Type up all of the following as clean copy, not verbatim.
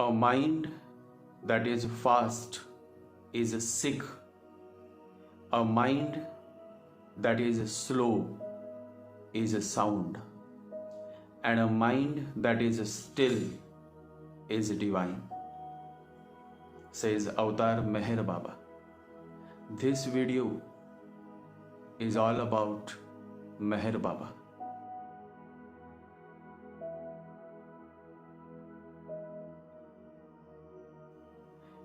A mind that is fast is sick. A mind that is slow is sound. And a mind that is still is divine, says Avatar Meher Baba. This video is all about Meher Baba.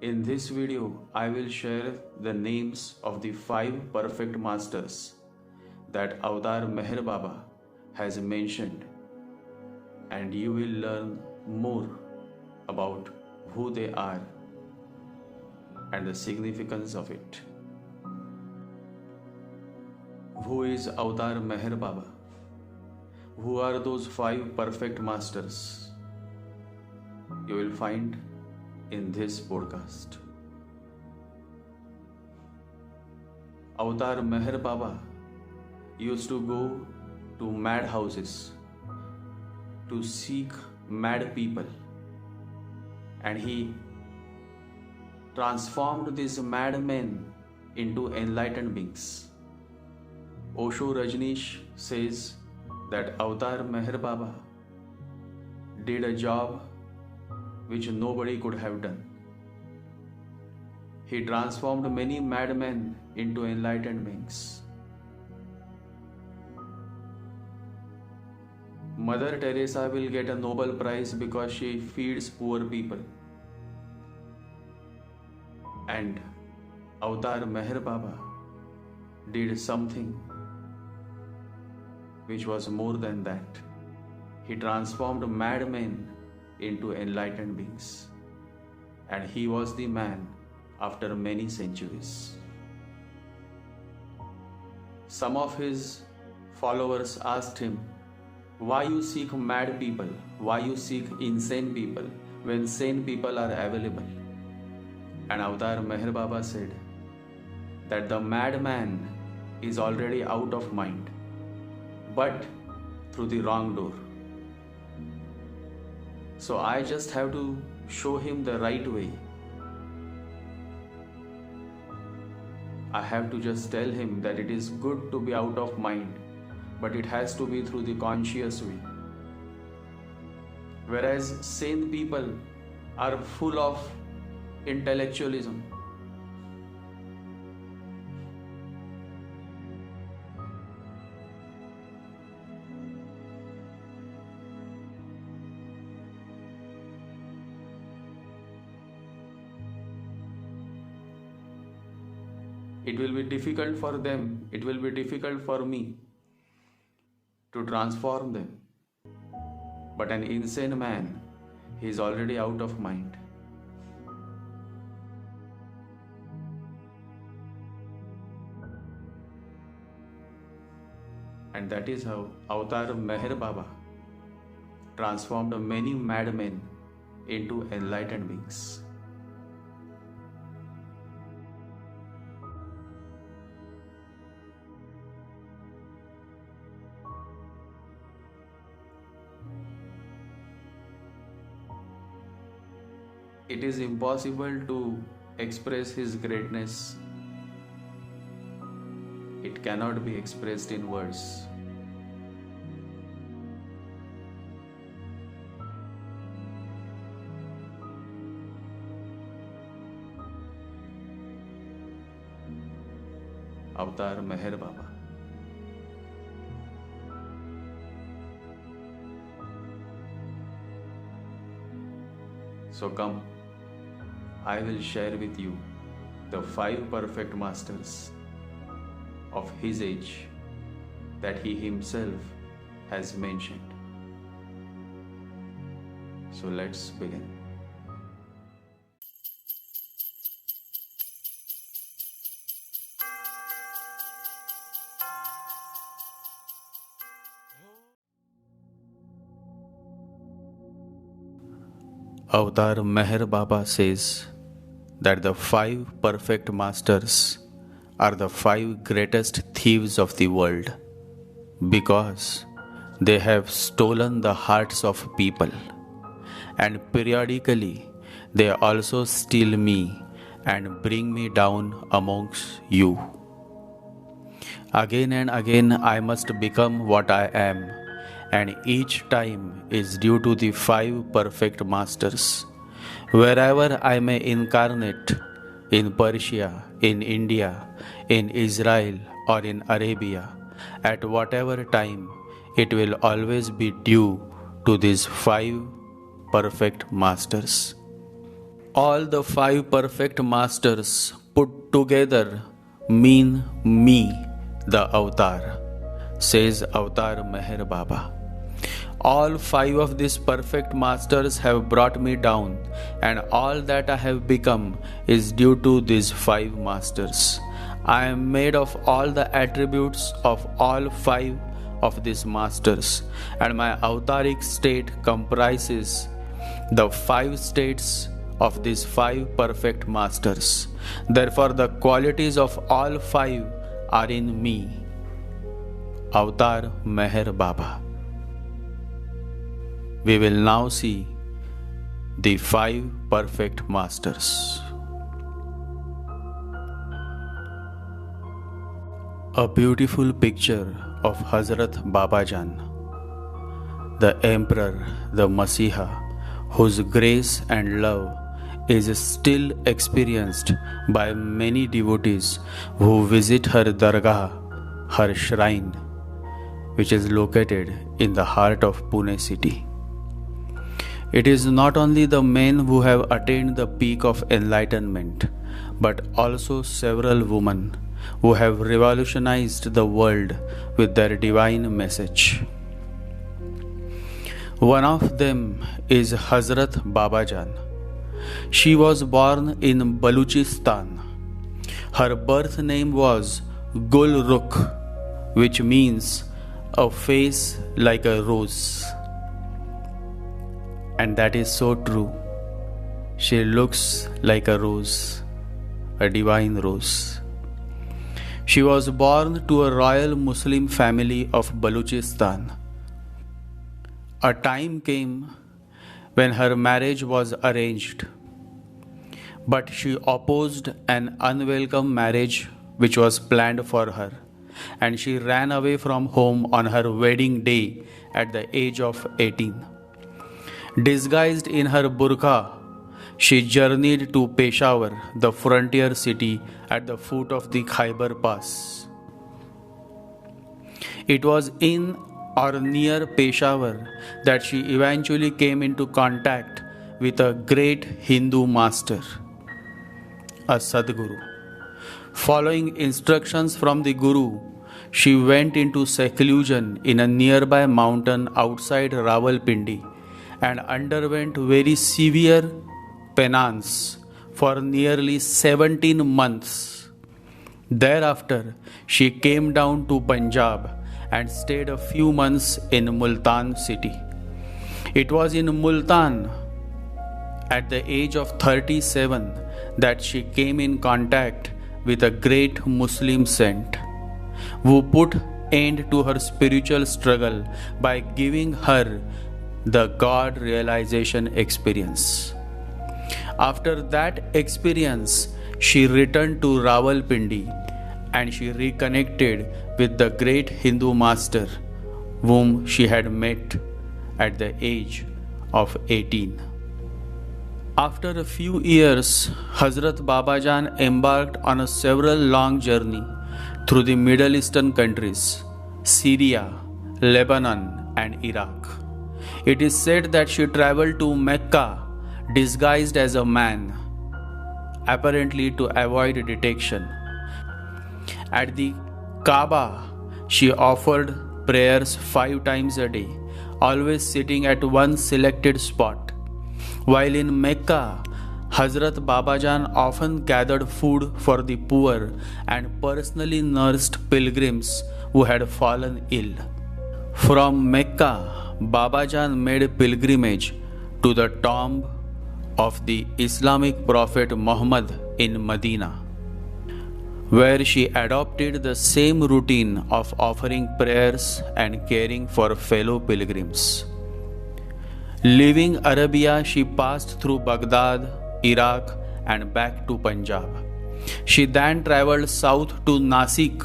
In this video, I will share the names of the 5 perfect masters that Avatar Meher Baba has mentioned, and you will learn more about who they are and the significance of it. Who is Avatar Meher Baba? Who are those 5 perfect masters? You will find in this podcast. Avatar Meher Baba used to go to mad houses to seek mad people, and he transformed these mad men into enlightened beings. Osho Rajneesh says that Avatar Meher Baba did a job which nobody could have done. He transformed many madmen into enlightened beings. Mother Teresa will get a Nobel Prize because she feeds poor people. And Avatar Meher Baba did something which was more than that. He transformed madmen into enlightened beings. And he was the man after many centuries. Some of his followers asked him, why you seek mad people? Why you seek insane people when sane people are available? And Avatar Meher Baba said that the madman is already out of mind, but through the wrong door. So I just have to show him the right way. I have to just tell him that it is good to be out of mind, but it has to be through the conscious way. Whereas sane people are full of intellectualism. It will be difficult for them, it will be difficult for me to transform them. But an insane man, he is already out of mind. And that is how Avatar Meher Baba transformed many madmen into enlightened beings. It is impossible to express his greatness. It cannot be expressed in words. Avatar Meher Baba. So come, I will share with you the 5 perfect masters of his age that he himself has mentioned. So let's begin. Avatar Meher Baba says that the 5 perfect masters are the 5 greatest thieves of the world because they have stolen the hearts of people and periodically they also steal me and bring me down amongst you. Again and again I must become what I am, and each time is due to the 5 perfect masters. Wherever I may incarnate, in Persia, in India, in Israel, or in Arabia, at whatever time, it will always be due to these 5 perfect masters. All the 5 perfect masters put together mean me, the avatar, says Avatar Meher Baba. All 5 of these perfect masters have brought me down, and all that I have become is due to these 5 masters. I am made of all the attributes of all 5 of these masters, and my avataric state comprises the 5 states of these 5 perfect masters. Therefore, the qualities of all 5 are in me, Avatar Meher Baba. We will now see the 5 perfect masters. A beautiful picture of Hazrat Babajan, the Emperor, the Masiha, whose grace and love is still experienced by many devotees who visit her dargah, her shrine, which is located in the heart of Pune city. It is not only the men who have attained the peak of enlightenment, but also several women who have revolutionized the world with their divine message. One of them is Hazrat Babajan. She was born in Baluchistan. Her birth name was Gul Rukh, which means a face like a rose. And that is so true. She looks like a rose, a divine rose. She was born to a royal Muslim family of Baluchistan. A time came when her marriage was arranged, but she opposed an unwelcome marriage which was planned for her, and she ran away from home on her wedding day at the age of 18. Disguised in her burqa, she journeyed to Peshawar, the frontier city at the foot of the Khyber Pass. It was in or near Peshawar that she eventually came into contact with a great Hindu master, a Sadguru. Following instructions from the Guru, she went into seclusion in a nearby mountain outside Rawalpindi and underwent very severe penance for nearly 17 months. Thereafter, she came down to Punjab and stayed a few months in Multan city. It was in Multan, at the age of 37, that she came in contact with a great Muslim saint who put end to her spiritual struggle by giving her the God realization experience. After that experience, she returned to Rawalpindi and she reconnected with the great Hindu master whom she had met at the age of 18. After a few years, Hazrat Babajan embarked on a several long journey through the Middle Eastern countries, Syria, Lebanon, and Iraq. It is said that she traveled to Mecca disguised as a man, apparently to avoid detection. At the Kaaba, she offered prayers 5 times a day, always sitting at one selected spot. While in Mecca, Hazrat Babajan often gathered food for the poor and personally nursed pilgrims who had fallen ill. From Mecca, Babajan made a pilgrimage to the tomb of the Islamic prophet Muhammad in Medina, where she adopted the same routine of offering prayers and caring for fellow pilgrims. Leaving Arabia, she passed through Baghdad, Iraq, and back to Punjab. She then travelled south to Nasik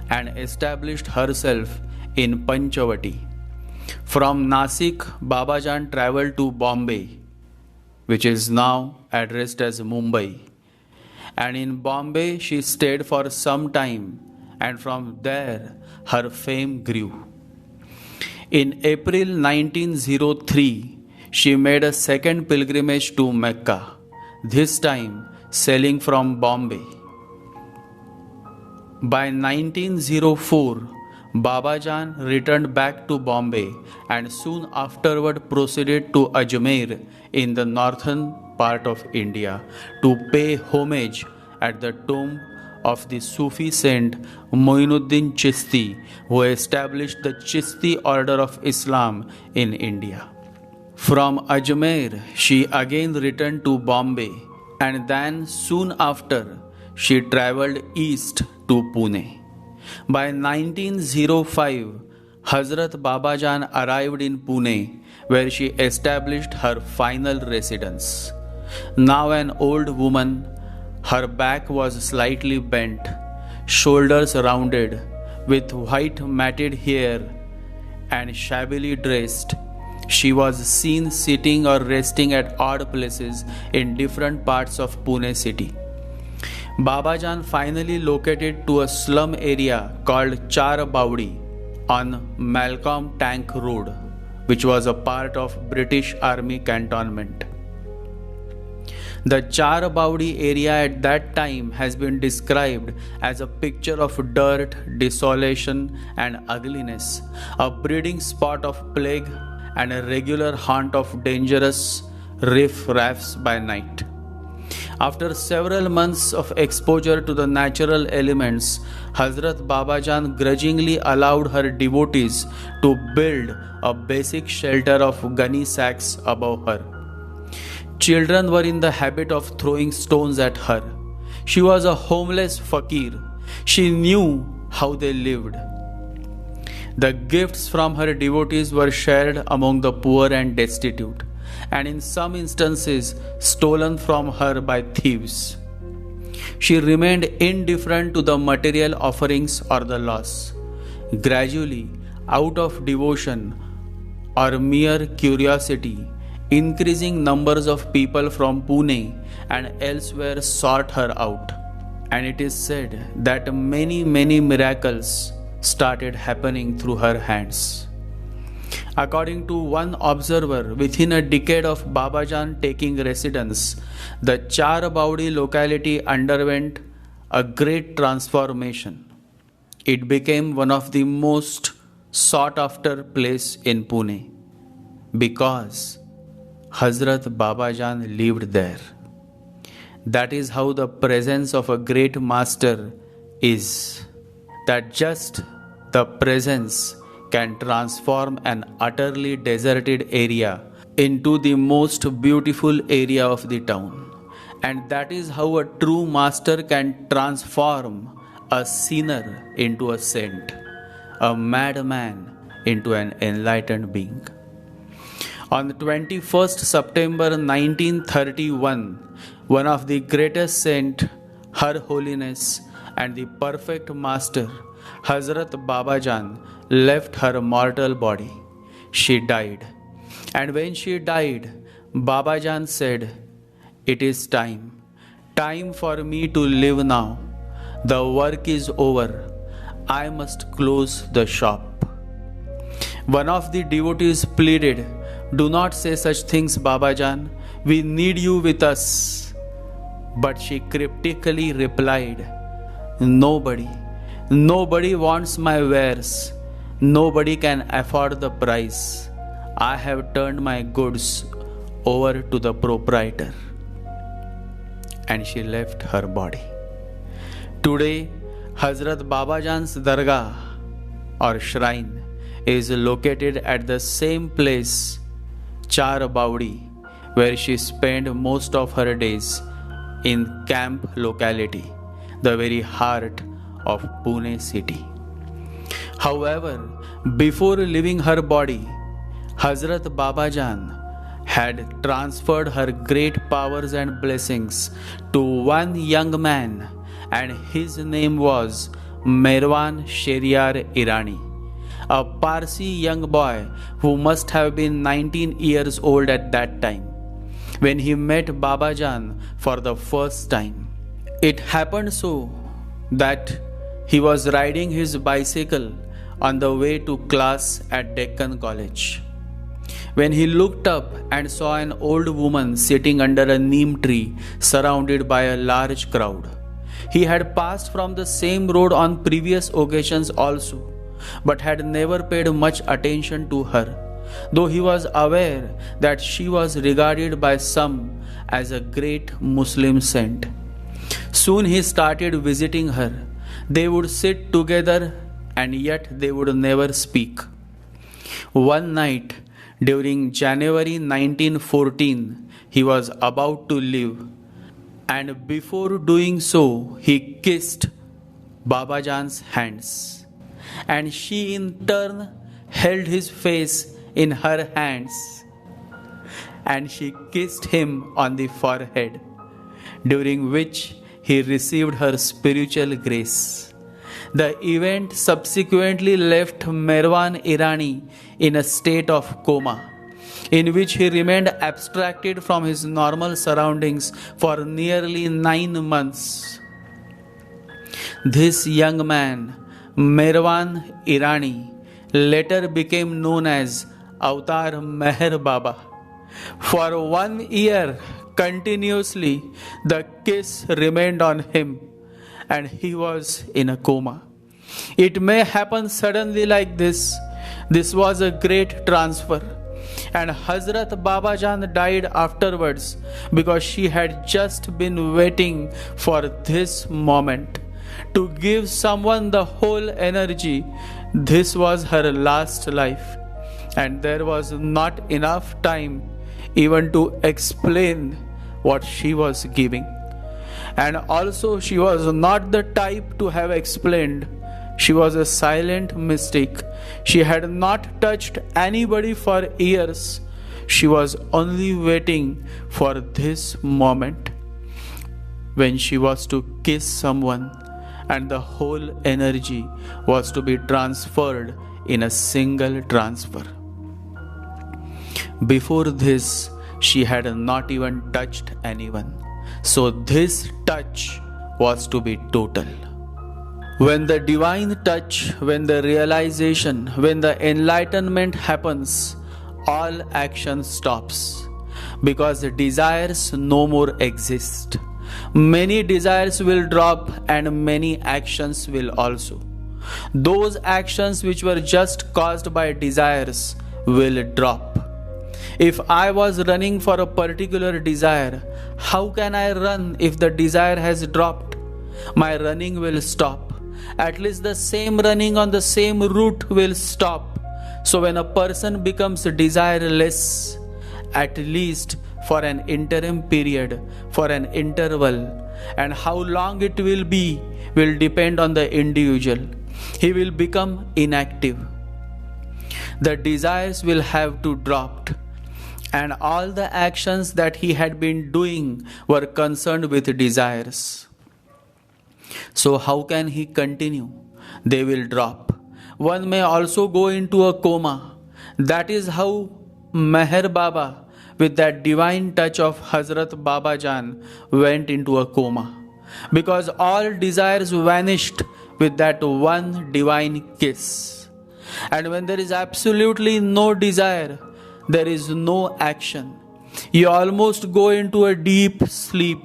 and established herself in Panchavati. From Nasik, Babajan travelled to Bombay, which is now addressed as Mumbai. And in Bombay, she stayed for some time, and from there, her fame grew. In April 1903, she made a second pilgrimage to Mecca, this time sailing from Bombay. By 1904, Babajan returned back to Bombay and soon afterward proceeded to Ajmer in the northern part of India to pay homage at the tomb of the Sufi saint Moinuddin Chishti, who established the Chishti order of Islam in India. From Ajmer, she again returned to Bombay, and then soon after, she travelled east to Pune. By 1905, Hazrat Babajan arrived in Pune, where she established her final residence. Now an old woman, her back was slightly bent, shoulders rounded, with white matted hair and shabbily dressed. She was seen sitting or resting at odd places in different parts of Pune city. Babajan finally located to a slum area called Char Baudi on Malcolm Tank Road, which was a part of British Army cantonment. The Char Baudi area at that time has been described as a picture of dirt, desolation and ugliness, a breeding spot of plague and a regular haunt of dangerous riff-raffs by night. After several months of exposure to the natural elements, Hazrat Babajan grudgingly allowed her devotees to build a basic shelter of gunny sacks above her. Children were in the habit of throwing stones at her. She was a homeless fakir. She knew how they lived. The gifts from her devotees were shared among the poor and destitute, and in some instances stolen from her by thieves. She remained indifferent to the material offerings or the loss. Gradually, out of devotion or mere curiosity, increasing numbers of people from Pune and elsewhere sought her out, and it is said that many miracles started happening through her hands. According to one observer, within a decade of Babajan taking residence, the Char Baudi locality underwent a great transformation. It became one of the most sought after place in Pune because Hazrat Babajan lived there. That is how the presence of a great master is. That just the presence can transform an utterly deserted area into the most beautiful area of the town. And that is how a true master can transform a sinner into a saint, a madman into an enlightened being. On 21st September 1931, one of the greatest saints, Her Holiness and the perfect master, Hazrat Babajan, left her mortal body. She died. And when she died, Babajan said, "It is time for me to live now. The work is over. I must close the shop." One of the devotees pleaded, "Do not say such things, Babajan. We need you with us." But she cryptically replied, Nobody wants my wares. Nobody can afford the price. I have turned my goods over to the proprietor." And she left her body. Today, Hazrat Babajan's Dargah or shrine is located at the same place, Char Baudi, where she spent most of her days in camp locality, the very heart of Pune city. However, before leaving her body, Hazrat Babajan had transferred her great powers and blessings to one young man, and his name was Merwan Sheriar Irani, a Parsi young boy who must have been 19 years old at that time, when he met Babajan for the first time. It happened so that he was riding his bicycle on the way to class at Deccan College, when he looked up and saw an old woman sitting under a neem tree surrounded by a large crowd. He had passed from the same road on previous occasions also, but had never paid much attention to her, though he was aware that she was regarded by some as a great Muslim saint. Soon he started visiting her. They would sit together and yet they would never speak. One night during January 1914, he was about to leave, and before doing so, he kissed Babajan's hands, and she in turn held his face in her hands, and she kissed him on the forehead, during which he received her spiritual grace. The event subsequently left Merwan Irani in a state of coma, in which he remained abstracted from his normal surroundings for nearly 9 months. This young man, Merwan Irani, later became known as Avatar Meher Baba. For 1 year continuously, the kiss remained on him, and he was in a coma. It may happen suddenly like this. This was a great transfer. And Hazrat Babajan died afterwards because she had just been waiting for this moment to give someone the whole energy. This was her last life, and there was not enough time even to explain what she was giving. And also, she was not the type to have explained. She was a silent mystic. She had not touched anybody for years. She was only waiting for this moment when she was to kiss someone, and the whole energy was to be transferred in a single transfer. Before this, she had not even touched anyone. So this touch was to be total. When the divine touch, when the realization, when the enlightenment happens, all action stops, because desires no more exist. Many desires will drop and many actions will also. Those actions which were just caused by desires will drop. If I was running for a particular desire, how can I run if the desire has dropped? My running will stop. At least the same running on the same route will stop. So when a person becomes desireless, at least for an interim period, for an interval, and how long it will be will depend on the individual, he will become inactive. The desires will have to drop, and all the actions that he had been doing were concerned with desires. So how can he continue? They will drop. One may also go into a coma. That is how Meher Baba, with that divine touch of Hazrat Babajan, went into a coma. Because all desires vanished with that one divine kiss. And when there is absolutely no desire, there is no action. You almost go into a deep sleep,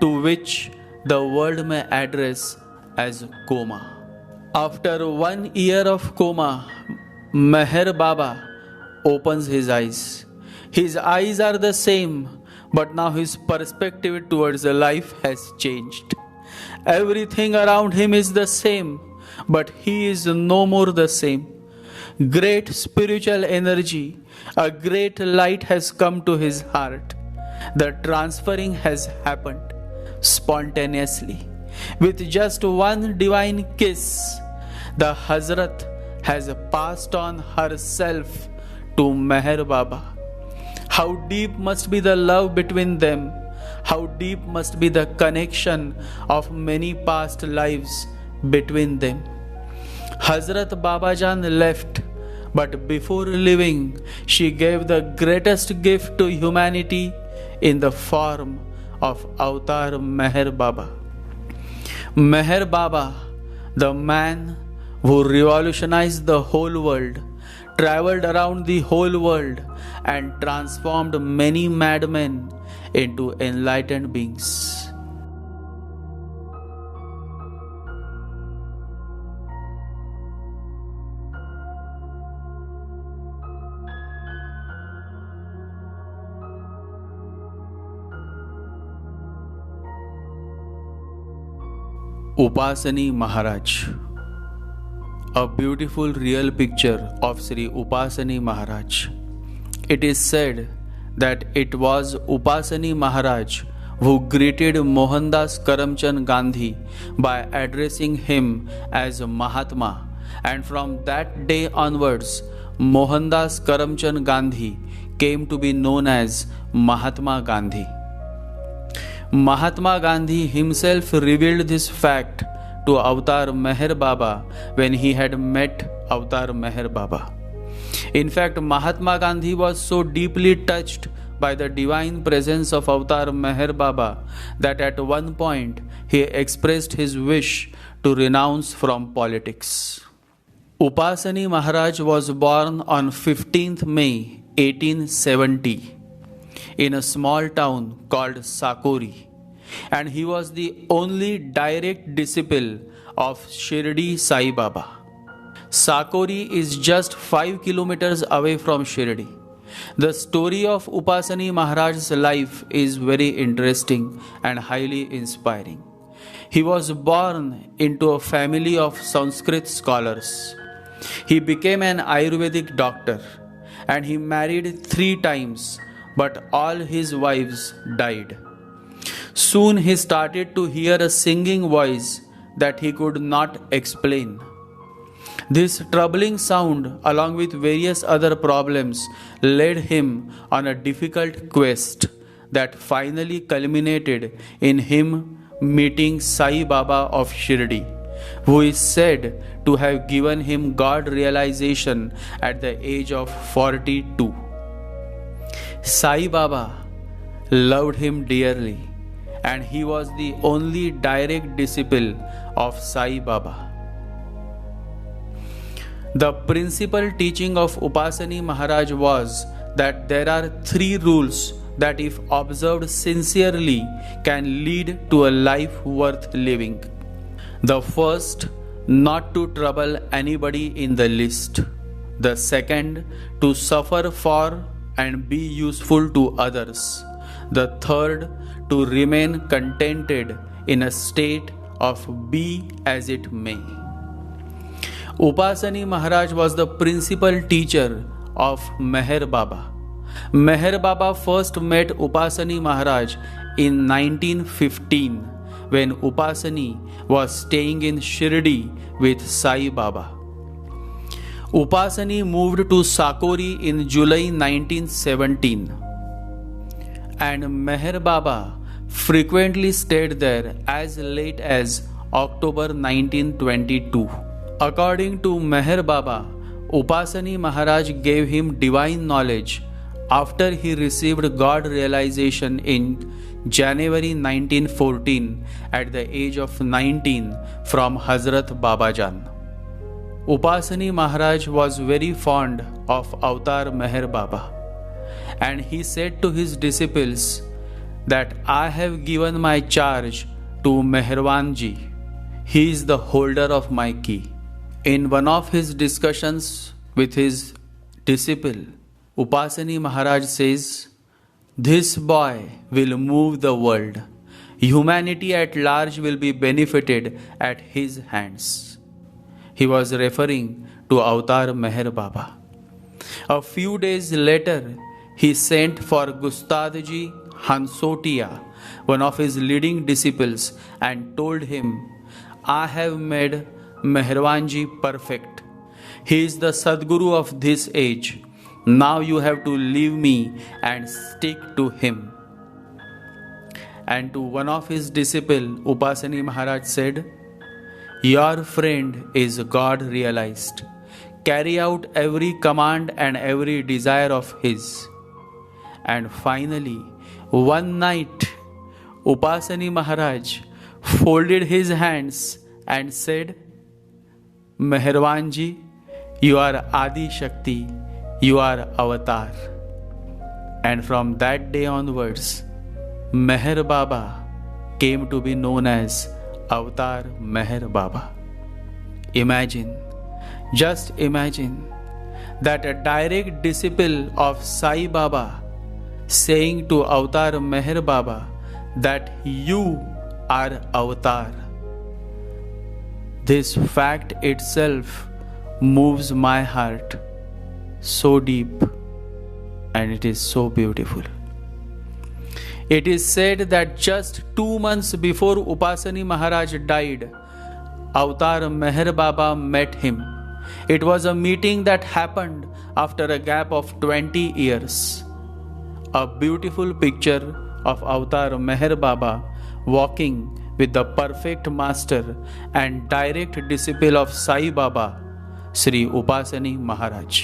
to which the world may address as coma. After 1 year of coma, Meher Baba opens his eyes. His eyes are the same, but now his perspective towards life has changed. Everything around him is the same, but he is no more the same. Great spiritual energy, a great light has come to his heart. The transferring has happened spontaneously. With just one divine kiss, the Hazrat has passed on herself to Meher Baba. How deep must be the love between them? How deep must be the connection of many past lives between them? Hazrat Babajan left, but before leaving, she gave the greatest gift to humanity in the form of Avatar Meher Baba. Meher Baba, the man who revolutionized the whole world, traveled around the whole world and transformed many madmen into enlightened beings. Upasani Maharaj. A beautiful real picture of Sri Upasani Maharaj. It is said that it was Upasani Maharaj who greeted Mohandas Karamchand Gandhi by addressing him as Mahatma, and from that day onwards, Mohandas Karamchand Gandhi came to be known as Mahatma Gandhi. Mahatma Gandhi himself revealed this fact to Avatar Meher Baba when he had met Avatar Meher Baba. In fact, Mahatma Gandhi was so deeply touched by the divine presence of Avatar Meher Baba that at one point he expressed his wish to renounce from politics. Upasani Maharaj was born on 15th May 1870 in a small town called Sakori, and he was the only direct disciple of Shirdi Sai Baba. Sakori is just 5 kilometers away from Shirdi. The story of Upasani Maharaj's life is very interesting and highly inspiring. He was born into a family of Sanskrit scholars. He became an Ayurvedic doctor and he married 3 times, but all his wives died. Soon he started to hear a singing voice that he could not explain. This troubling sound, along with various other problems, led him on a difficult quest that finally culminated in him meeting Sai Baba of Shirdi, who is said to have given him God realization at the age of 42. Sai Baba loved him dearly, and he was the only direct disciple of Sai Baba. The principal teaching of Upasani Maharaj was that there are 3 rules that, if observed sincerely, can lead to a life worth living. The first, not to trouble anybody in the least. The second, to suffer for and be useful to others. The third, to remain contented in a state of be as it may. Upasani Maharaj was the principal teacher of Meher Baba. Meher Baba first met Upasani Maharaj in 1915 when Upasani was staying in Shirdi with Sai Baba. Upasani moved to Sakori in July 1917, and Meher Baba frequently stayed there as late as October 1922. According to Meher Baba, Upasani Maharaj gave him divine knowledge after he received God realization in January 1914 at the age of 19 from Hazrat Babajan. Upasani Maharaj was very fond of Avatar Meher Baba, and he said to his disciples that I have given my charge to Meherwanji. He is the holder of my key. In one of his discussions with his disciple, Upasani Maharaj says, "This boy will move the world. Humanity at large will be benefited at his hands." He was referring to Avatar Meher Baba. A few days later, he sent for Gustadji Hansotia, one of his leading disciples, and told him, "I have made Meherwanji perfect. He is the Sadguru of this age. Now you have to leave me and stick to him." And to one of his disciples, Upasani Maharaj said, "Your friend is God realized. Carry out every command and every desire of his." And finally, one night, Upasani Maharaj folded his hands and said, "Meherwan ji, you are Adi Shakti, you are Avatar." And from that day onwards, Meher Baba came to be known as Avatar Meher Baba. Imagine, just imagine that a direct disciple of Sai Baba saying to Avatar Meher Baba that you are Avatar. This fact itself moves my heart so deep, and it is so beautiful. It is said that just 2 months before Upasani Maharaj died, Avatar Meher Baba met him. It was a meeting that happened after a gap of 20 years. A beautiful picture of Avatar Meher Baba walking with the perfect master and direct disciple of Sai Baba, Sri Upasani Maharaj.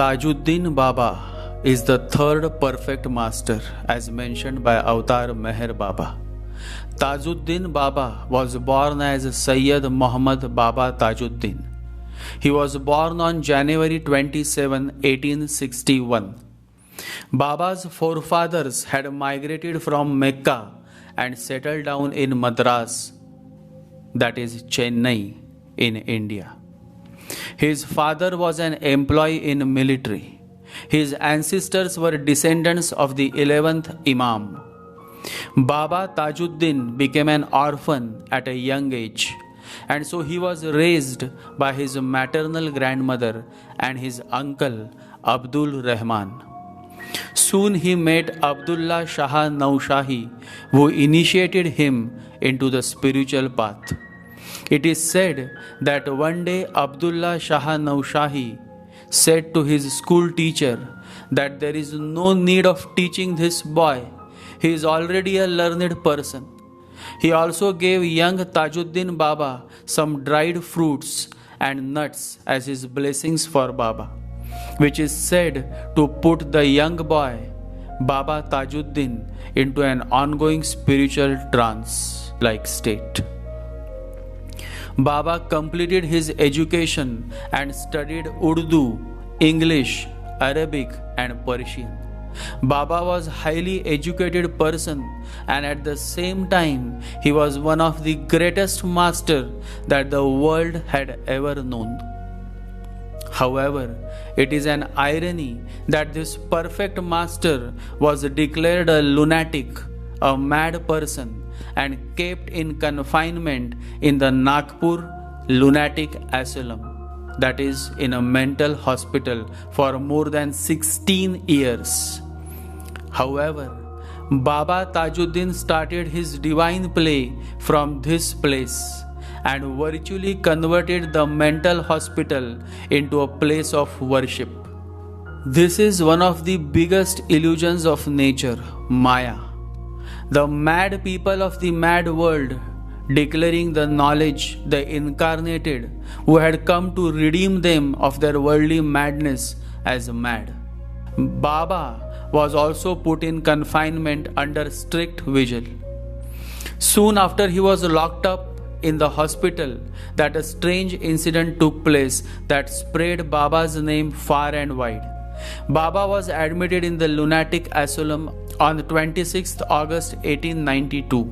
Tajjuddin Baba is the third perfect master as mentioned by Avatar Meher Baba. Tajjuddin Baba was born as Sayyid Muhammad Baba Tajjuddin. He was born on January 27, 1861. Baba's forefathers had migrated from Mecca and settled down in Madras, that is Chennai, in India. His father was an employee in military. His ancestors were descendants of the 11th Imam. Baba Tajjuddin became an orphan at a young age, and so he was raised by his maternal grandmother and his uncle Abdul Rahman. Soon he met Abdullah Shah Naushahi, who initiated him into the spiritual path. It is said that one day Abdullah Shah Naushahi said to his school teacher that there is no need of teaching this boy. He is already a learned person. He also gave young Tajjuddin Baba some dried fruits and nuts as his blessings for Baba, which is said to put the young boy, Baba Tajjuddin, into an ongoing spiritual trance-like state. Baba completed his education and studied Urdu, English, Arabic and Persian. Baba was a highly educated person, and at the same time he was one of the greatest masters that the world had ever known. However, it is an irony that this perfect master was declared a lunatic, a mad person, and kept in confinement in the Nagpur Lunatic Asylum, that is, in a mental hospital, for more than 16 years. However, Baba Tajjuddin started his divine play from this place and virtually converted the mental hospital into a place of worship. This is one of the biggest illusions of nature, Maya. The mad people of the mad world, declaring the knowledge, the incarnated, who had come to redeem them of their worldly madness, as mad. Baba was also put in confinement under strict vigil. Soon after he was locked up in the hospital, that a strange incident took place that spread Baba's name far and wide. Baba was admitted in the lunatic asylum on 26th August 1892.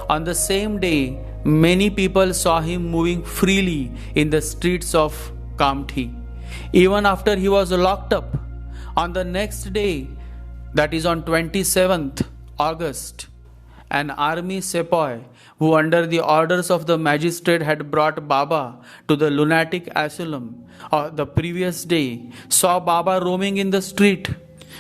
On the same day, many people saw him moving freely in the streets of Kamthi, even after he was locked up. On the next day, that is on 27th August, an army sepoy who under the orders of the magistrate had brought Baba to the lunatic asylum the previous day saw Baba roaming in the street.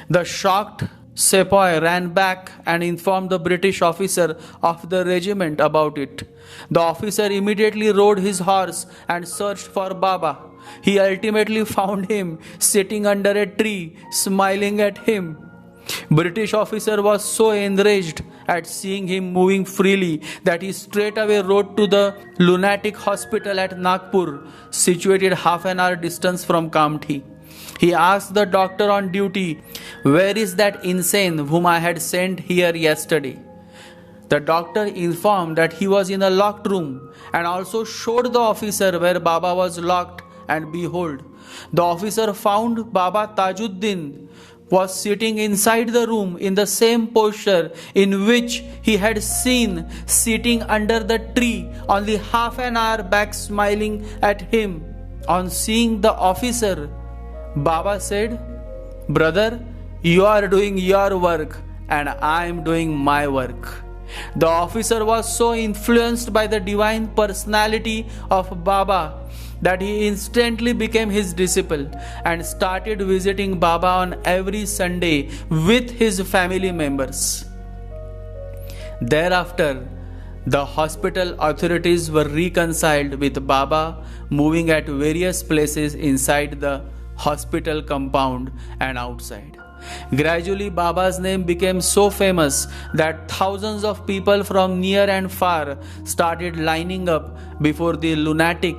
The shocked sepoy ran back and informed the British officer of the regiment about it. The officer immediately rode his horse and searched for Baba. He ultimately found him sitting under a tree, smiling at him. British officer was so enraged at seeing him moving freely that he straightaway rode to the lunatic hospital at Nagpur, situated half an hour distance from Kamthi. He asked the doctor on duty, "Where is that insane whom I had sent here yesterday?" The doctor informed that he was in a locked room and also showed the officer where Baba was locked, and behold, the officer found Baba Tajjuddin was sitting inside the room in the same posture in which he had seen sitting under the tree only half an hour back, smiling at him. On seeing the officer, Baba said, "Brother, you are doing your work and I am doing my work." The officer was so influenced by the divine personality of Baba that he instantly became his disciple and started visiting Baba on every Sunday with his family members. Thereafter, the hospital authorities were reconciled with Baba moving at various places inside the hospital compound and outside. Gradually, Baba's name became so famous that thousands of people from near and far started lining up before the lunatic,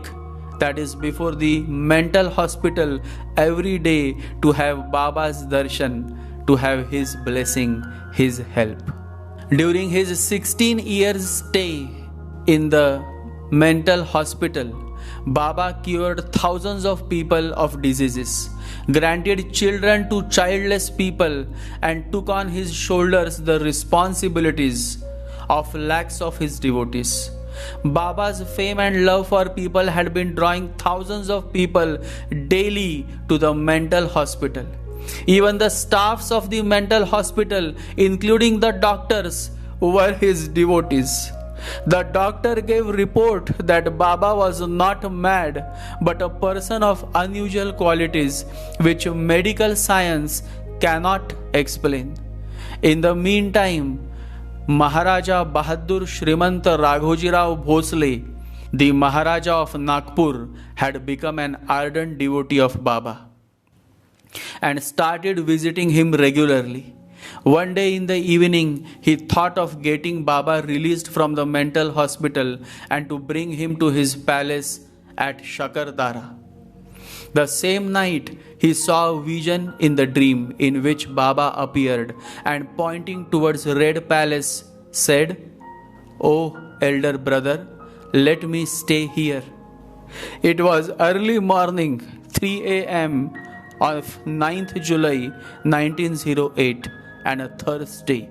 that is, before the mental hospital, every day to have Baba's darshan, to have his blessing, his help. During his 16 years stay in the mental hospital, Baba cured thousands of people of diseases, granted children to childless people, and took on his shoulders the responsibilities of lakhs of his devotees. Baba's fame and love for people had been drawing thousands of people daily to the mental hospital. Even the staffs of the mental hospital, including the doctors, were his devotees. The doctor gave report that Baba was not mad but a person of unusual qualities which medical science cannot explain. In the meantime, Maharaja Bahadur Shrimant Raghojirao Bhosle, the Maharaja of Nagpur, had become an ardent devotee of Baba and started visiting him regularly. One day in the evening, he thought of getting Baba released from the mental hospital and to bring him to his palace at Shakardara. The same night, he saw a vision in the dream in which Baba appeared and pointing towards Red Palace said, "Oh, elder brother, let me stay here." It was early morning, 3 a.m. of 9th July 1908 and a Thursday.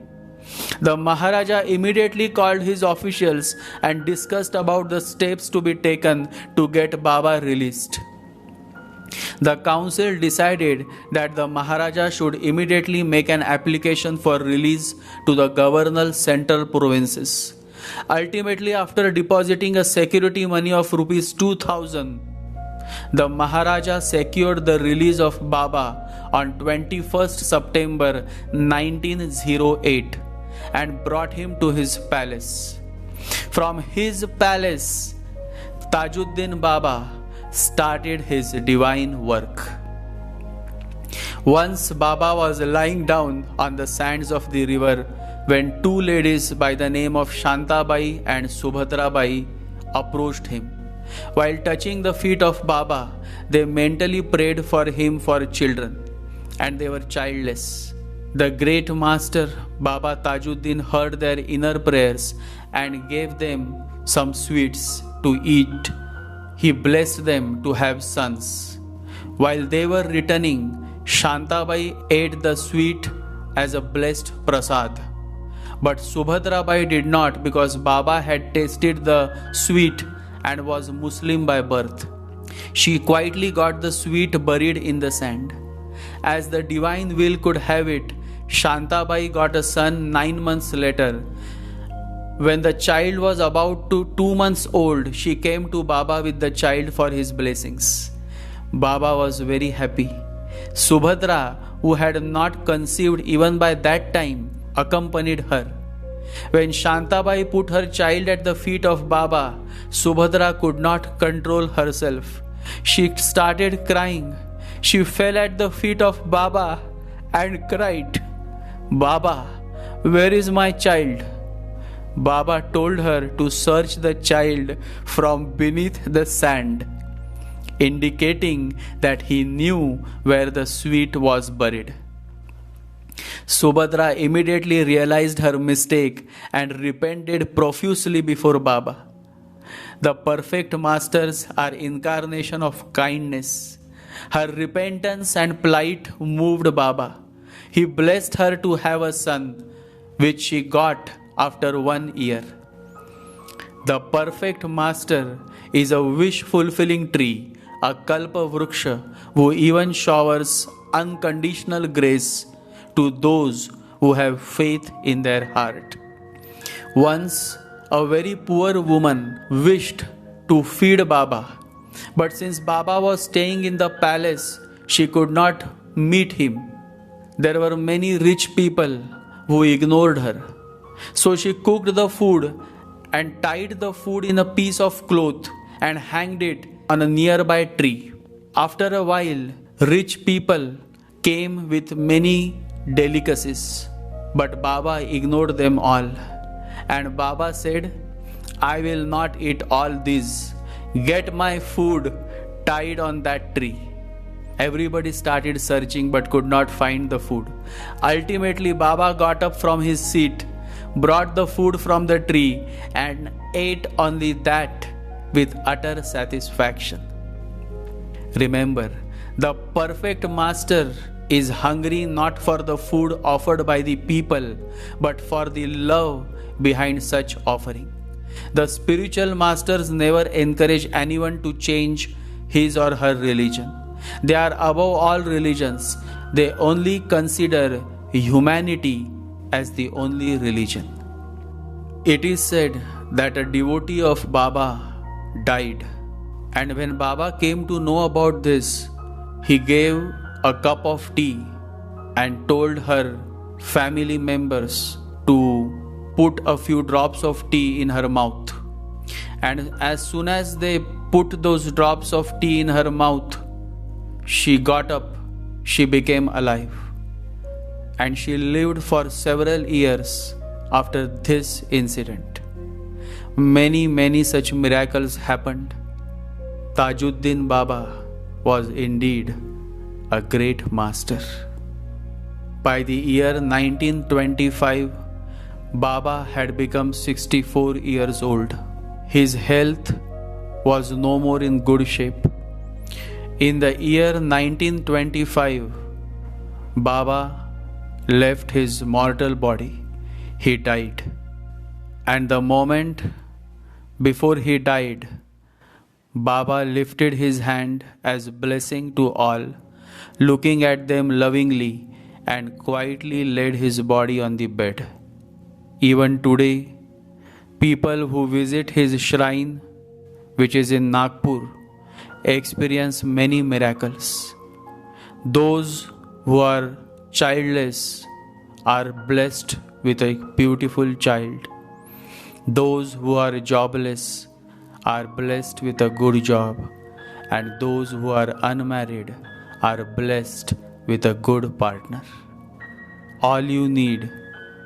The Maharaja immediately called his officials and discussed about the steps to be taken to get Baba released. The council decided that the Maharaja should immediately make an application for release to the governor central provinces. Ultimately, after depositing a security money of rupees 2,000, the Maharaja secured the release of Baba on 21st September 1908 and brought him to his palace. From his palace, Tajjuddin Baba started his divine work. Once Baba was lying down on the sands of the river when two ladies by the name of Shantabai and Subhadrabai approached him. While touching the feet of Baba, they mentally prayed for him for children, and they were childless. The great master Baba Tajjuddin heard their inner prayers and gave them some sweets to eat. He blessed them to have sons. While they were returning, Shantabai ate the sweet as a blessed prasad. But Subhadra Bai did not, because Baba had tasted the sweet and was Muslim by birth. She quietly got the sweet buried in the sand. As the divine will could have it, Shantabai got a son 9 months later. When the child was about 2 months old, she came to Baba with the child for his blessings. Baba was very happy. Subhadra, who had not conceived even by that time, accompanied her. When Shantabai put her child at the feet of Baba, Subhadra could not control herself. She started crying. She fell at the feet of Baba and cried, "Baba, where is my child?" Baba told her to search the child from beneath the sand, indicating that he knew where the sweet was buried. Subhadra immediately realized her mistake and repented profusely before Baba. The perfect masters are incarnation of kindness. Her repentance and plight moved Baba. He blessed her to have a son, which she got after 1 year. The perfect master is a wish-fulfilling tree, a kalpa vriksha, who even showers unconditional grace to those who have faith in their heart. Once, a very poor woman wished to feed Baba, but since Baba was staying in the palace, she could not meet him. There were many rich people who ignored her. So she cooked the food and tied the food in a piece of cloth and hanged it on a nearby tree. After a while, rich people came with many delicacies, but Baba ignored them all. And Baba said, "I will not eat all these. Get my food tied on that tree." Everybody started searching but could not find the food. Ultimately, Baba got up from his seat, brought the food from the tree, and ate only that with utter satisfaction. Remember, the perfect master is hungry not for the food offered by the people, but for the love behind such offering. The spiritual masters never encourage anyone to change his or her religion. They are above all religions. They only consider humanity as the only religion. It is said that a devotee of Baba died, and when Baba came to know about this, he gave a cup of tea and told her family members to put a few drops of tea in her mouth. And as soon as they put those drops of tea in her mouth, she got up, she became alive, and she lived for several years after this incident. Many such miracles happened. Tajjuddin Baba was indeed a great master. By the year 1925, Baba had become 64 years old. His health was no more in good shape. In the year 1925, Baba left his mortal body. He died. And the moment before he died, Baba lifted his hand as blessing to all, looking at them lovingly, and quietly laid his body on the bed. Even today, people who visit his shrine, which is in Nagpur, experience many miracles. Those who are childless are blessed with a beautiful child. Those who are jobless are blessed with a good job, and those who are unmarried are blessed with a good partner. All you need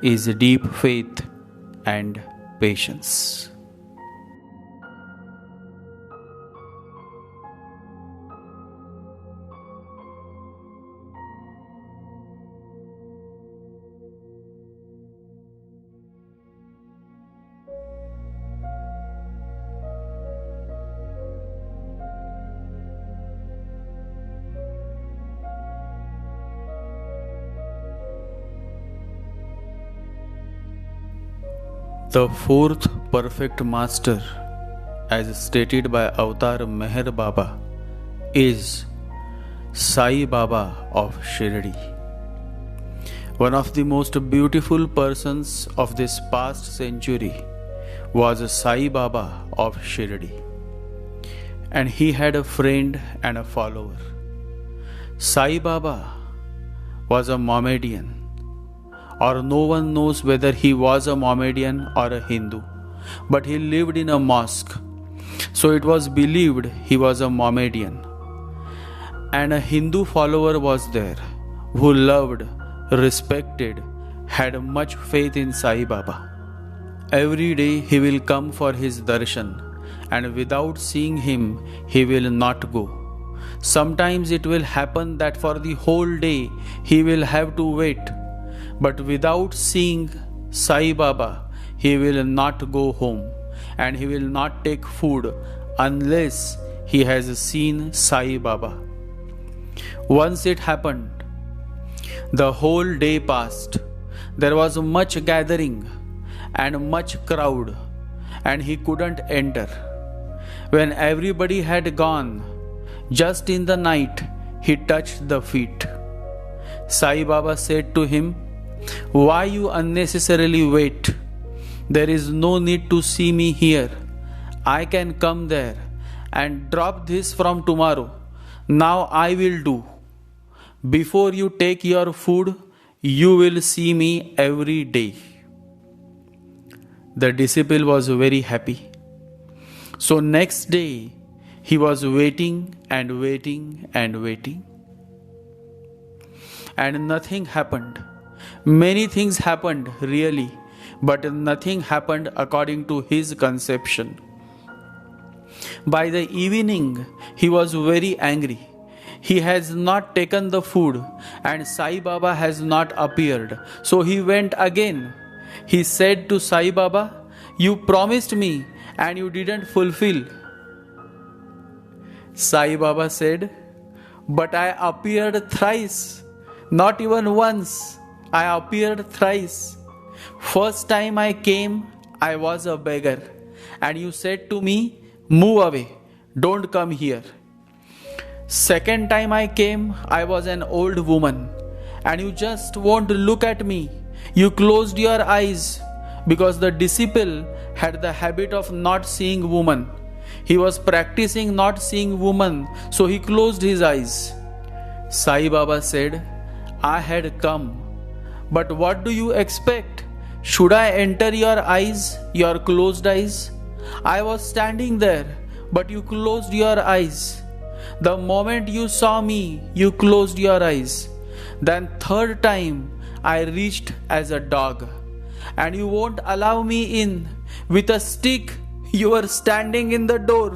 is deep faith and patience. The fourth perfect master, as stated by Avatar Meher Baba, is Sai Baba of Shirdi. One of the most beautiful persons of this past century was Sai Baba of Shirdi, and he had a friend and a follower. Sai Baba was a Mohammedan, or no one knows whether he was a Mohammedan or a Hindu, but he lived in a mosque, so it was believed he was a Mohammedan. And a Hindu follower was there who loved, respected, had much faith in Sai Baba. Every day he will come for his darshan, and without seeing him he will not go. Sometimes it will happen that for the whole day he will have to wait, but without seeing Sai Baba he will not go home, and he will not take food unless he has seen Sai Baba. Once it happened, the whole day passed. There was much gathering and much crowd, and he couldn't enter. When everybody had gone, just in the night he touched the feet. Sai Baba said to him, "Why you unnecessarily wait? There is no need to see me here. I can come there and drop this from tomorrow. Now I will do. Before you take your food, you will see me every day." The disciple was very happy. So next day he was waiting and waiting and waiting, and nothing happened. Many things happened really, but nothing happened according to his conception. By the evening he was very angry. He has not taken the food, and Sai Baba has not appeared. So he went again. He said to Sai Baba, "You promised me and you didn't fulfill." Sai Baba said, "But I appeared thrice, not even once. I appeared thrice. First time I came, I was a beggar, and you said to me, 'Move away, don't come here.' Second time I came, I was an old woman, and you just won't look at me. You closed your eyes, because the disciple had the habit of not seeing woman. He was practicing not seeing woman, so he closed his eyes." Sai Baba said, "I had come, but what do you expect? Should I enter your eyes, your closed eyes? I was standing there, but you closed your eyes. The moment you saw me, you closed your eyes. Then third time, I reached as a dog, and you won't allow me in. With a stick, you were standing in the door.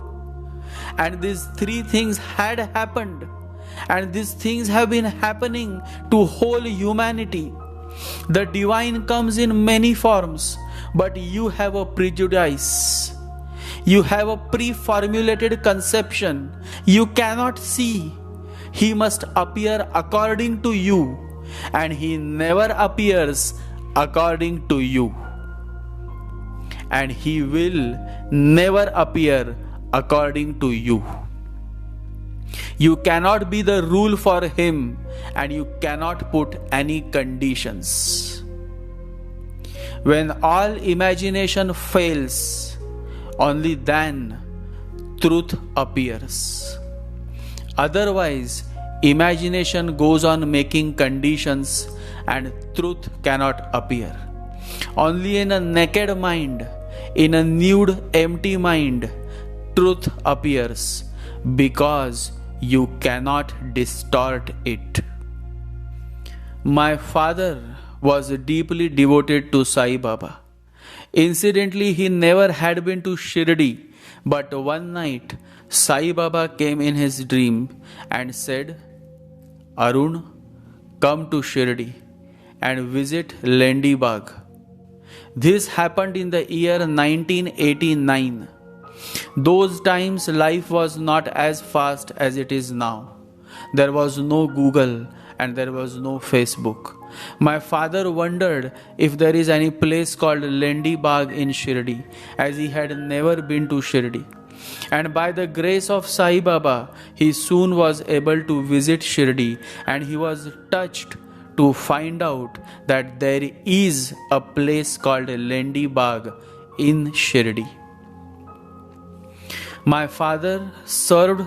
And these three things had happened, and these things have been happening to whole humanity. The divine comes in many forms, but you have a prejudice. You have a pre-formulated conception. You cannot see. He must appear according to you, and he never appears according to you. And he will never appear according to you. You cannot be the rule for him, and you cannot put any conditions. When all imagination fails, only then truth appears. Otherwise, imagination goes on making conditions, and truth cannot appear. Only in a naked mind, in a nude, empty mind, truth appears, because you cannot distort it. My father was deeply devoted to Sai Baba. Incidentally, he never had been to Shirdi, but one night Sai Baba came in his dream and said, "Arun, come to Shirdi and visit Lendi Bagh." This happened in the year 1989. Those times life was not as fast as it is now. There was no Google and there was no Facebook. My father wondered if there is any place called Lendi Bagh in Shirdi, as he had never been to Shirdi. And by the grace of Sai Baba, he soon was able to visit Shirdi, and he was touched to find out that there is a place called Lendi Bagh in Shirdi. My father served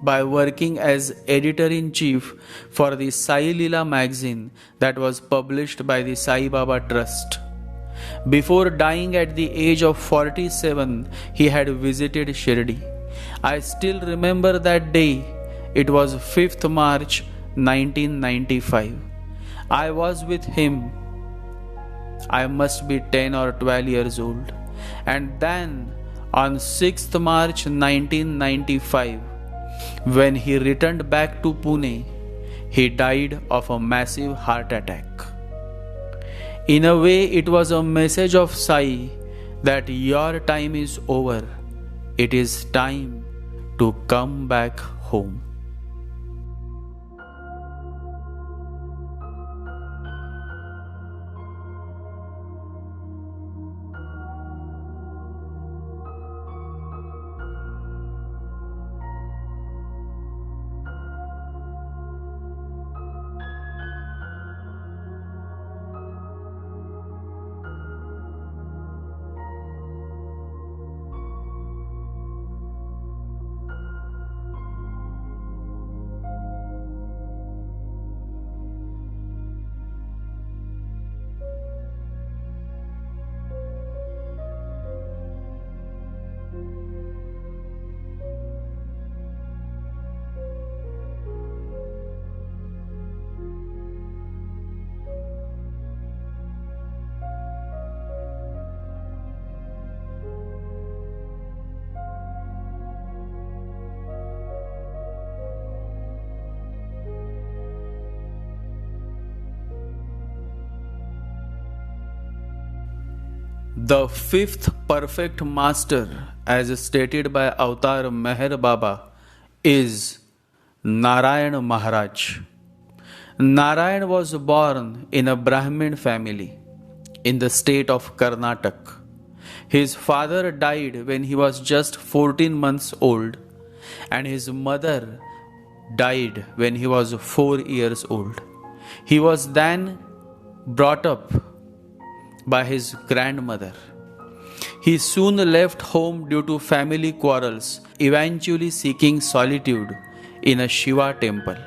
by working as editor-in-chief for the Sai Leela magazine that was published by the Sai Baba Trust. Before dying at the age of 47, he had visited Shirdi. I still remember that day. It was 5th March 1995. I was with him. I must be 10 or 12 years old. And then on 6th March 1995, when he returned back to Pune, he died of a massive heart attack. In a way, it was a message of Sai that your time is over. It is time to come back home. The fifth perfect master, as stated by Avatar Meher Baba, is Narayan Maharaj. Narayan was born in a Brahmin family in the state of Karnataka. His father died when he was just 14 months old, and his mother died when he was 4 years old. He was then brought up by his grandmother. He soon left home due to family quarrels, eventually seeking solitude in a Shiva temple.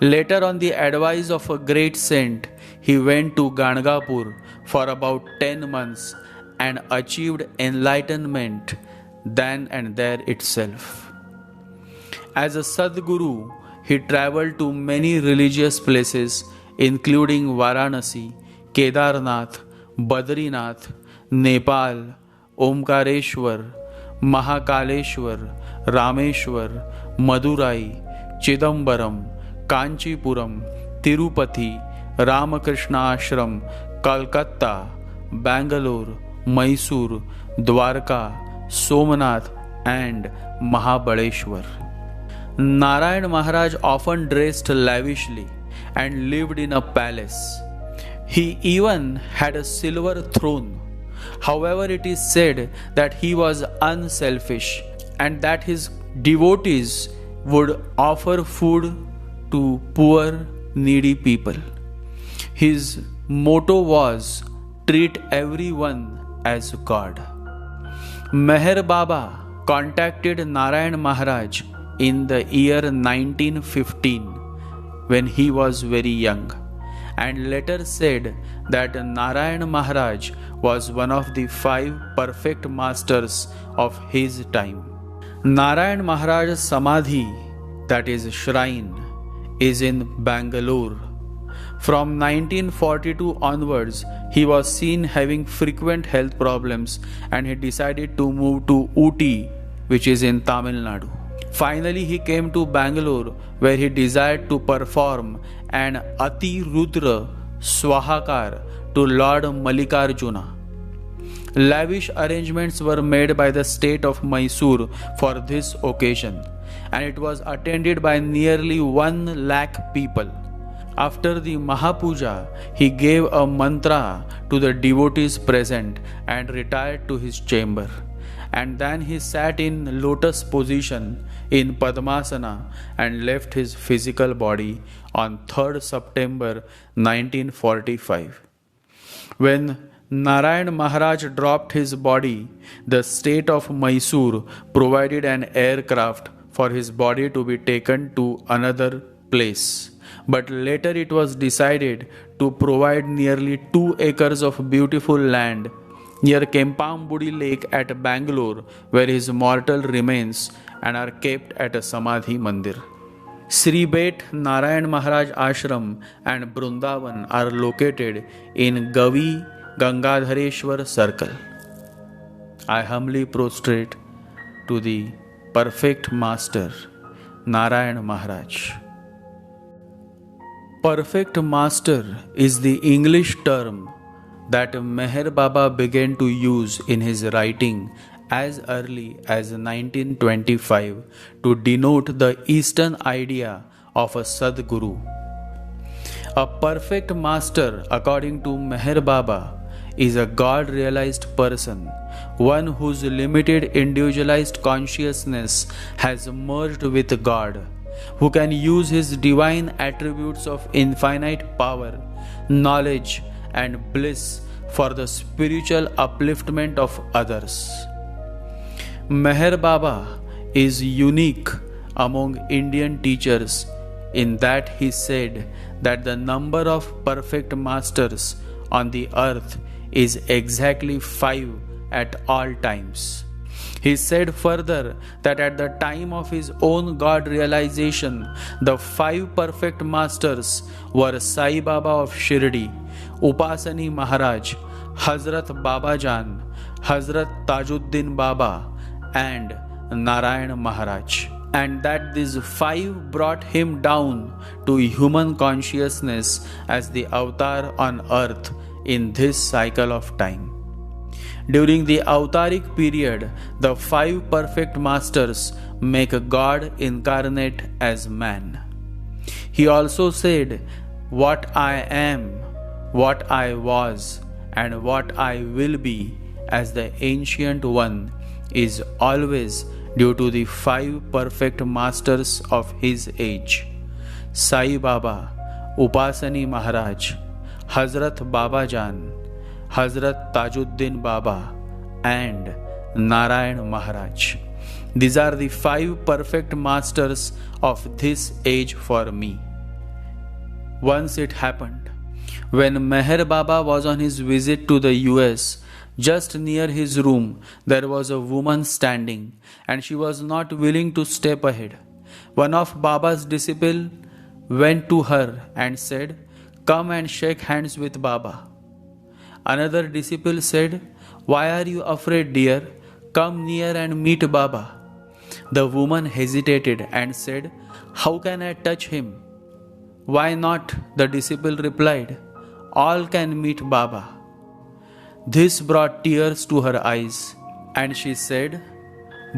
Later, on the advice of a great saint, he went to Ganagapur for about 10 months and achieved enlightenment then and there itself. As a Sadguru, he traveled to many religious places including Varanasi, Kedarnath, Badrinath, Nepal, Omkareshwar, Mahakaleshwar, Rameshwar, Madurai, Chidambaram, Kanchipuram, Tirupati, Ramakrishna Ashram, Calcutta, Bangalore, Mysore, Dwarka, Somnath, and Mahabaleshwar. Narayan Maharaj often dressed lavishly and lived in a palace. He even had a silver throne. However, it is said that he was unselfish and that his devotees would offer food to poor, needy people. His motto was, treat everyone as God. Meher Baba contacted Narayan Maharaj in the year 1915 when he was very young, and later said that Narayan Maharaj was one of the 5 perfect masters of his time. Narayan Maharaj's Samadhi, that is shrine, is in Bangalore. From 1942 onwards, he was seen having frequent health problems and he decided to move to Ooty, which is in Tamil Nadu. Finally, he came to Bangalore, where he desired to perform an Ati Rudra Swahakar to Lord Mallikarjuna. Lavish arrangements were made by the state of Mysore for this occasion, and it was attended by nearly 1 lakh people. After the Mahapuja, he gave a mantra to the devotees present and retired to his chamber. And then he sat in lotus position in Padmasana and left his physical body on 3rd September 1945. When Narayan Maharaj dropped his body, the state of Mysore provided an aircraft for his body to be taken to another place. But later it was decided to provide nearly 2 acres of beautiful land near Kempambudi Lake at Bangalore, where his mortal remains and are kept at a Samadhi Mandir. Sri Bet Narayan Maharaj Ashram and Brundavan are located in Gavi Gangadhareshwar Circle. I humbly prostrate to the perfect master, Narayan Maharaj. Perfect master is the English term that Meher Baba began to use in his writing as early as 1925 to denote the Eastern idea of a Sadguru. A perfect master, according to Meher Baba, is a God-realized person, one whose limited individualized consciousness has merged with God, who can use his divine attributes of infinite power, knowledge, and bliss for the spiritual upliftment of others. Meher Baba is unique among Indian teachers in that he said that the number of perfect masters on the earth is exactly 5 at all times. He said further that at the time of his own God realization, the 5 perfect masters were Sai Baba of Shirdi, Upasani Maharaj, Hazrat Babajan, Hazrat Tajjuddin Baba, and Narayan Maharaj, and that these 5 brought him down to human consciousness as the avatar on earth in this cycle of time. During the Avataric period, the 5 perfect masters make God incarnate as man. He also said, "What I am, what I was, and what I will be as the Ancient One is always due to the 5 perfect masters of his age: Sai Baba, Upasani Maharaj, Hazrat Babajan, Hazrat Tajjuddin Baba, and Narayan Maharaj. These are the 5 perfect masters of this age for me." Once it happened, when Meher Baba was on his visit to the US, just near his room there was a woman standing, and she was not willing to step ahead. One of Baba's disciples went to her and said, "Come and shake hands with Baba." Another disciple said, "Why are you afraid, dear? Come near and meet Baba." The woman hesitated and said, "How can I touch him?" "Why not?" the disciple replied. "All can meet Baba." This brought tears to her eyes, and she said,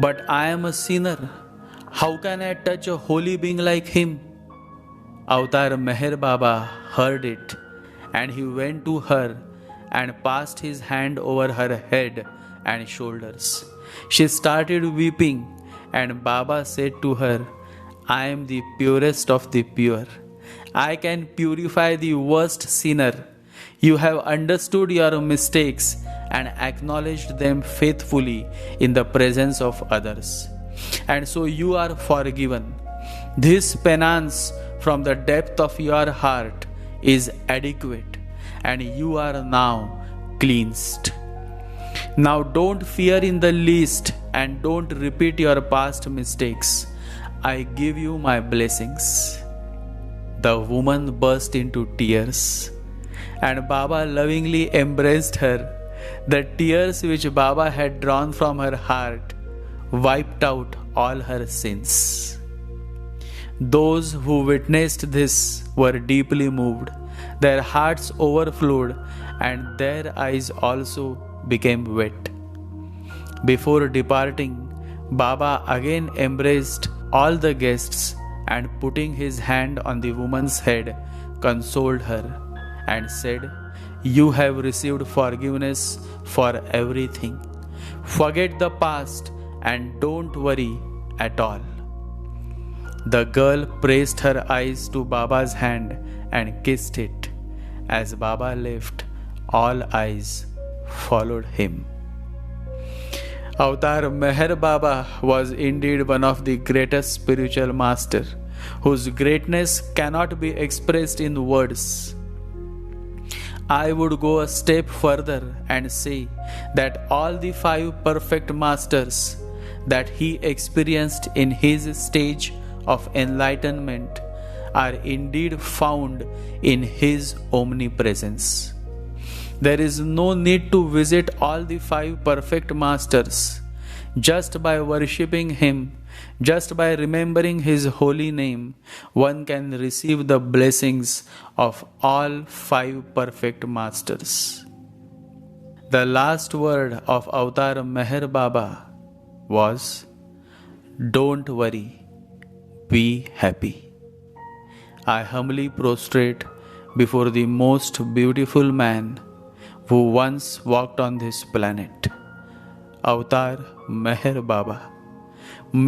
"But I am a sinner. How can I touch a holy being like him?" Avatar Meher Baba heard it, and he went to her and passed his hand over her head and shoulders. She started weeping, and Baba said to her, "I am the purest of the pure. I can purify the worst sinner. You have understood your mistakes and acknowledged them faithfully in the presence of others, and so you are forgiven. This penance from the depth of your heart is adequate, and you are now cleansed. Now don't fear in the least, and don't repeat your past mistakes. I give you my blessings." The woman burst into tears, and Baba lovingly embraced her. The tears which Baba had drawn from her heart wiped out all her sins. Those who witnessed this were deeply moved. Their hearts overflowed, and their eyes also became wet. Before departing, Baba again embraced all the guests and putting his hand on the woman's head, consoled her and said, "You have received forgiveness for everything. Forget the past and don't worry at all." The girl pressed her eyes to Baba's hand and kissed it. As Baba left, all eyes followed him. Avatar Meher Baba was indeed one of the greatest spiritual masters, whose greatness cannot be expressed in words. I would go a step further and say that all the 5 perfect masters that he experienced in his stage of enlightenment are indeed found in his omnipresence. There is no need to visit all the 5 perfect masters. Just by worshipping him, just by remembering his holy name, one can receive the blessings of all 5 perfect masters. The last word of Avatar Meher Baba was, "Don't worry, be happy." I humbly prostrate before the most beautiful man who once walked on this planet, Avatar Meher Baba.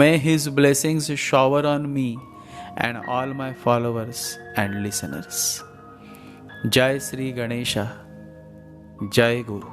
May his blessings shower on me and all my followers and listeners. Jai Sri Ganesha. Jai Guru.